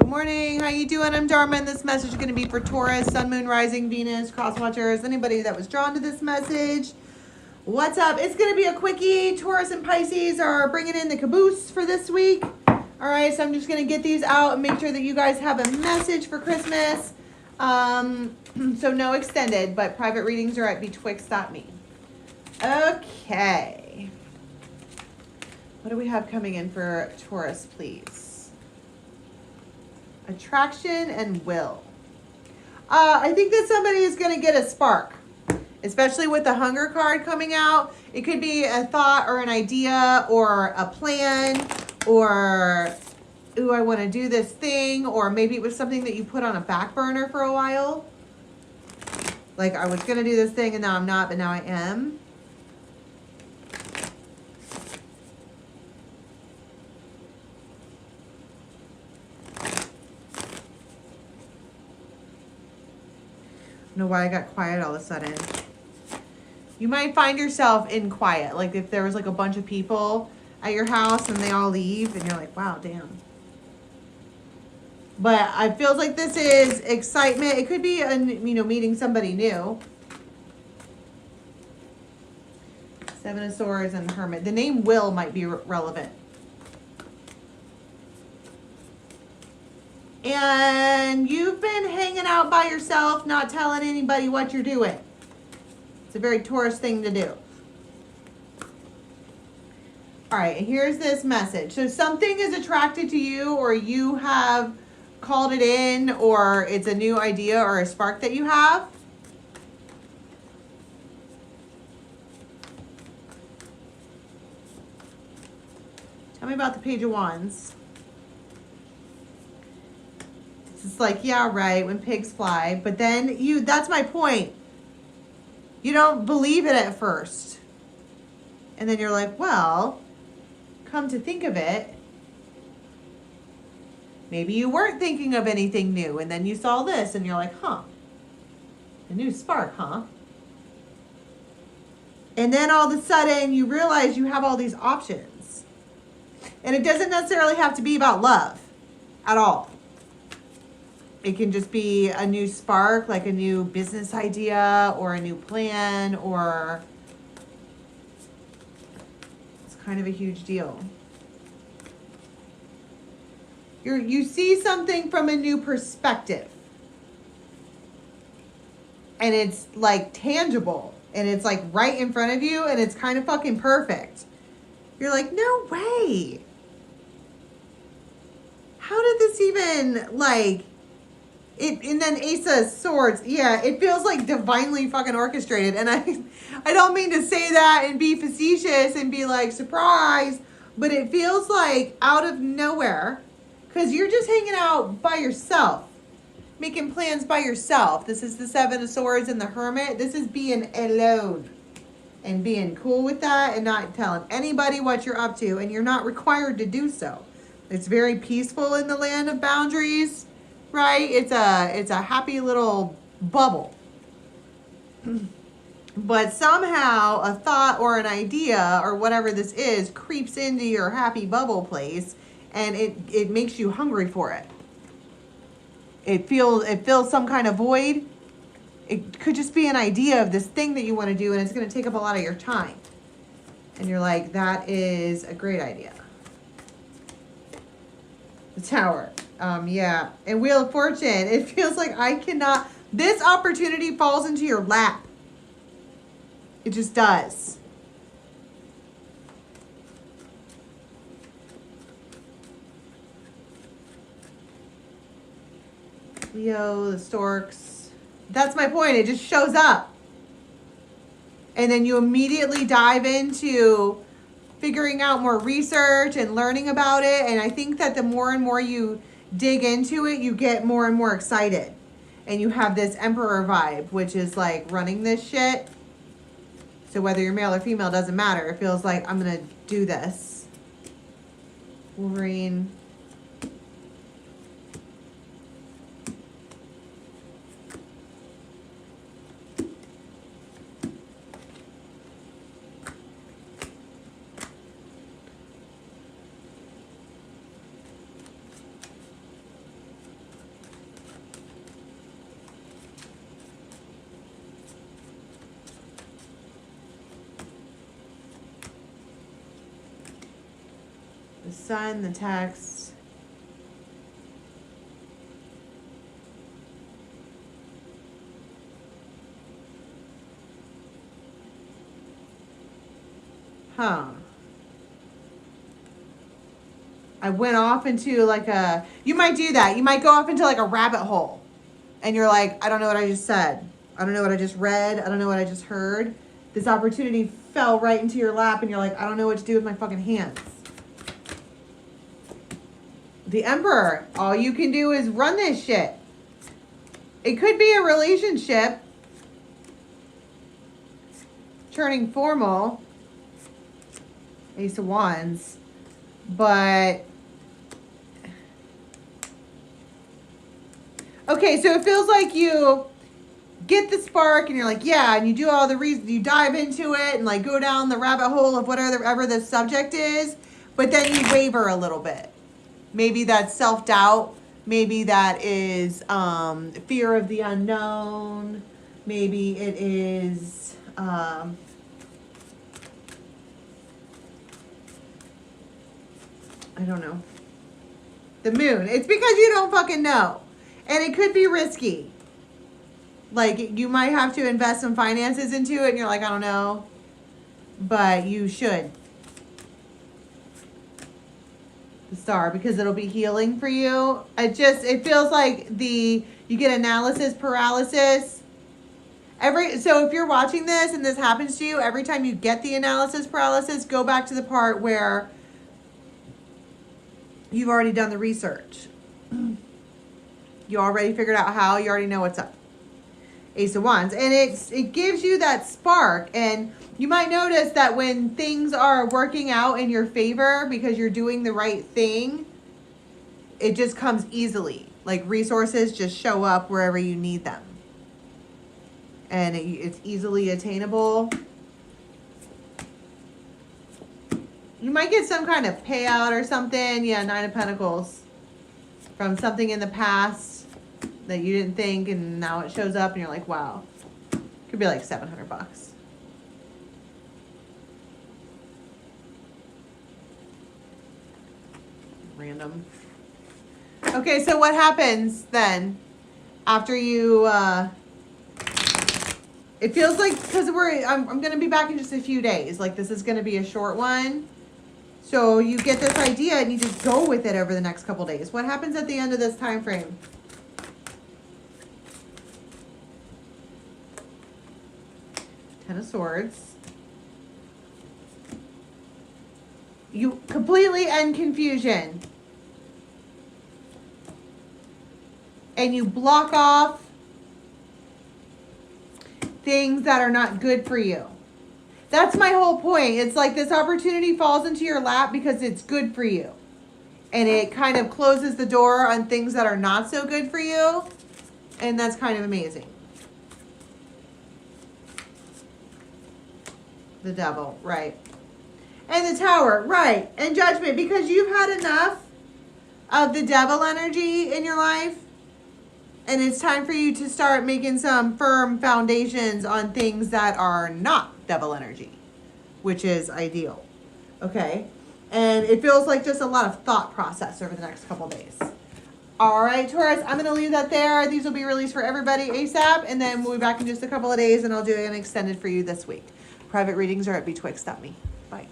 Good morning. How you doing? I'm Dharma, and this message is going to be for Taurus, Sun, Moon, Rising, Venus, cross watchers, anybody that was drawn to this message. What's up? It's going to be a quickie. Taurus and Pisces are bringing in the caboose for this week. All right, so I'm just going to get these out and make sure that you guys have a message for Christmas. So no extended, but private readings are at betwixt.me. Okay. What do we have coming in for Taurus, please? Attraction and will. I think that somebody is going to get a spark, especially with the hunger card coming out. It could be a thought or an idea or a plan or, ooh, I want to do this thing. Or maybe it was something that you put on a back burner for a while. Like, I was going to do this thing and now I'm not, but now I am. I don't know why I got quiet all of a sudden. You might find yourself in quiet. Like if there was like a bunch of people at your house and they all leave and you're like, wow, damn. But I feels like this is excitement. It could be, meeting somebody new. Seven of Swords and Hermit. The name Will might be relevant. And you've been hanging out by yourself, not telling anybody what you're doing. It's a very Taurus thing to do. All right, and here's this message. So something is attracted to you, or you have called it in, or it's a new idea or a spark that you have. Tell me about the Page of Wands. It's like, yeah, right, when pigs fly. But then that's my point. You don't believe it at first. And then you're like, well, come to think of it, maybe you weren't thinking of anything new. And then you saw this and you're like, huh, a new spark, huh? And then all of a sudden you realize you have all these options. And it doesn't necessarily have to be about love at all. It can just be a new spark, like a new business idea or a new plan, or it's kind of a huge deal. You see something from a new perspective. And it's like tangible. And it's like right in front of you. And it's kind of fucking perfect. You're like, no way. How did this even like... And then Ace of Swords, yeah, it feels like divinely fucking orchestrated. And I don't mean to say that and be facetious and be like, surprise. But it feels like out of nowhere. Because you're just hanging out by yourself. Making plans by yourself. This is the Seven of Swords and the Hermit. This is being alone. And being cool with that and not telling anybody what you're up to. And you're not required to do so. It's very peaceful in the land of boundaries. Right? It's a happy little bubble. But somehow a thought or an idea or whatever this is creeps into your happy bubble place and it makes you hungry for it. It fills some kind of void. It could just be an idea of this thing that you want to do and it's going to take up a lot of your time. And you're like, that is a great idea. The Tower. Yeah. And Wheel of Fortune. It feels like this opportunity falls into your lap. It just does. Leo, the Storks. That's my point. It just shows up. And then you immediately dive into figuring out more research and learning about it. And I think that the more and more you dig into it, you get more and more excited. And you have this emperor vibe, which is like running this shit. So whether you're male or female, doesn't matter. It feels like I'm going to do this. Wolverine. The sun, the text. Huh. I went off into like a, you might do that. You might go off into like a rabbit hole. And you're like, I don't know what I just said. I don't know what I just read. I don't know what I just heard. This opportunity fell right into your lap and you're like, I don't know what to do with my fucking hands. The Emperor, all you can do is run this shit. It could be a relationship turning formal. Ace of Wands. But okay, so it feels like you get the spark and you're like, yeah, and you do all the reasons, you dive into it and like go down the rabbit hole of whatever the subject is, but then you waver a little bit. Maybe that's self-doubt. Maybe that is fear of the unknown. Maybe it is I don't know. The Moon. It's because you don't fucking know. And it could be risky. Like, you might have to invest some finances into it and you're like, I don't know. But you should. The Star, because it'll be healing for you. It feels like you get analysis paralysis. So if you're watching this and this happens to you, every time you get the analysis paralysis, go back to the part where you've already done the research. You already figured out how. You already know what's up. Ace of Wands. And it gives you that spark. And you might notice that when things are working out in your favor because you're doing the right thing, it just comes easily. Like resources just show up wherever you need them. And it's easily attainable. You might get some kind of payout or something. Yeah, Nine of Pentacles. From something in the past that you didn't think, and now it shows up and you're like, wow. Could be like $700. Random. Okay, so what happens then after you it feels like, because I'm going to be back in just a few days. Like, this is going to be a short one. So you get this idea and you just go with it over the next couple days. What happens at the end of this time frame? Ten of Swords. You completely end confusion. And you block off things that are not good for you. That's my whole point. It's like this opportunity falls into your lap because it's good for you. And it kind of closes the door on things that are not so good for you. And that's kind of amazing. The Devil, right. And the Tower, right. And Judgment, because you've had enough of the devil energy in your life. And it's time for you to start making some firm foundations on things that are not devil energy, which is ideal. Okay. And it feels like just a lot of thought process over the next couple days. All right, Taurus, I'm going to leave that there. These will be released for everybody ASAP. And then we'll be back in just a couple of days and I'll do an extended for you this week. Private readings are at betwixt.me. Bye.